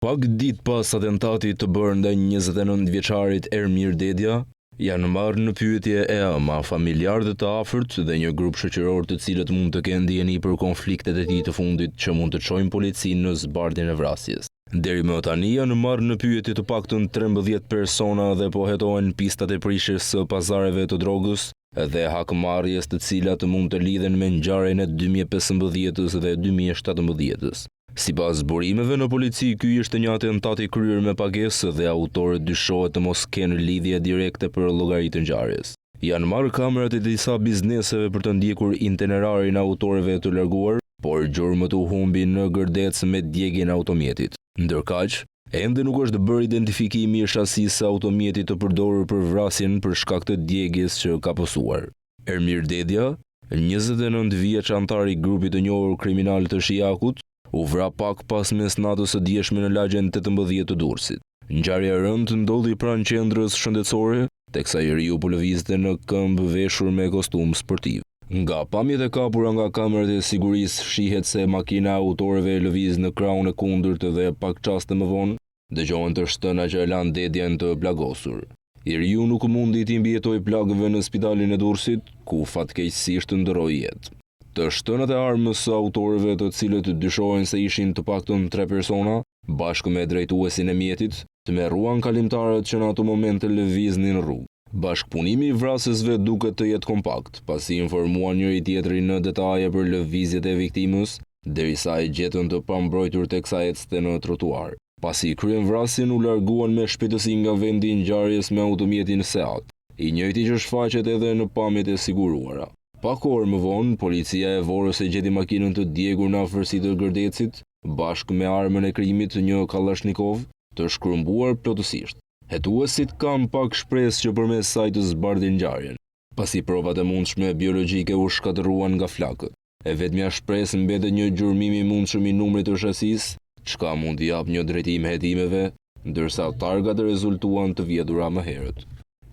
Pak ditë pas atentatit të bërë ndaj 29-vjeçarit Ermir Dedja, janë marrë në pyetje e ama, familjarë të afërt dhe një grup shoqëror të cilët mund të kenë ndjeni për konfliktet e tij të fundit që mund të çojnë policinë në zbardhjen e vrasjes. Deri më tani janë marrë në pyetje të paktën 13 persona dhe po hetohen pistat e prishjes së pazareve të drogës dhe hakmarrjes të cilat mund të lidhen me ngjarjen e 2015 dhe 2017. Sipas burimeve në polici, ky ishte një atentat i kryer me pagesë dhe autorët dyshohet të mos kenë lidhje direkte për llogaritë të ngjarjes. Janë marrë kamerat e disa bizneseve për të ndjekur itinerarin e autorëve të larguar, por gjurmët u humbin në gërdec me djegjen e automjetit. Ndërkaq, ende nuk është bërë identifikimi i shasisë së automjetit të përdorur për vrasjen për shkak të djegjes që ka pësuar. Ermir Dedja, 29 vjeç antar i grupit të njohur kriminal të Shijakut, u vra pak pas mesnatës së dieshme në lagjen 18 të Durrësit. Ngjarja e rëndë ndodhi pranë qendrës shëndetësore, teksa njeriu po lëvizte në këmbë veshur me kostum sportiv. Nga pamjet e kapura nga kamerat e sigurisë shihet se makina e autorëve lëviz në krahun e kundërt dhe pak çaste më vonë dëgjohen të shtëna që e lanë Dedjen të plagosur. Njeriu nuk mundi t'i mbijetoj plagëve në spitalin e Durrësit, ku fatkeqësisht ndroi jetë. Të shtënat e armës së autorëve, të cilët dyshohen se ishin të paktën 3 persona, bashkë me drejtuesin e mjetit, tmerruan kalimtarët që në ato momente lëviznin në rrugë. Bashkëpunimi i vrasësve duket të jetë kompakt, pasi informuan njëri tjetrin në detaje për lëvizjet e viktimës, derisa e gjetën të pambrojtur teksa ecste në trotuar. Pasi kryen vrasjen, u larguan me shpejtësi nga vendi i ngjarjes me automjetin Seat, i njëjti që shfaqet edhe në pamjet e siguruara. Pak orë më vonë, policia e Vorës e gjeti makinën të djegur në afërsi të gërdecit, bashkë me armën e krimit një Kalashnikov të shkrumbuar plotësisht. Hetuesit kanë pak shpresë që përmes saj të zbardhin ngjarjen, pasi provat e mundshme biologjike u shkatëruan nga flakët. E vetmja shpresë mbetet një gjurmim i mundshëm i numrit të shasisë, çka mund t'i jap një drejtim hetimeve, ndërsa targat rezultuan të vjedhura më herët.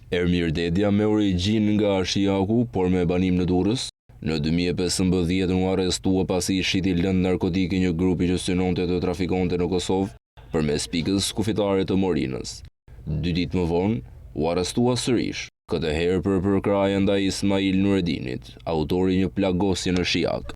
Ermir Dedja me origjinë nga Shijaku, por me banim në Durrës, në 2015 u arrestua pasi i shiti lëndë narkotike një grupi që synonte të trafikonte në Kosovë përmes pikës kufitare të Morinës. 2 ditë më vonë, u arrestua sërish, këtë herë për përkraje ndaj Ismail Nuredinit, autori një plagosje në Shijak.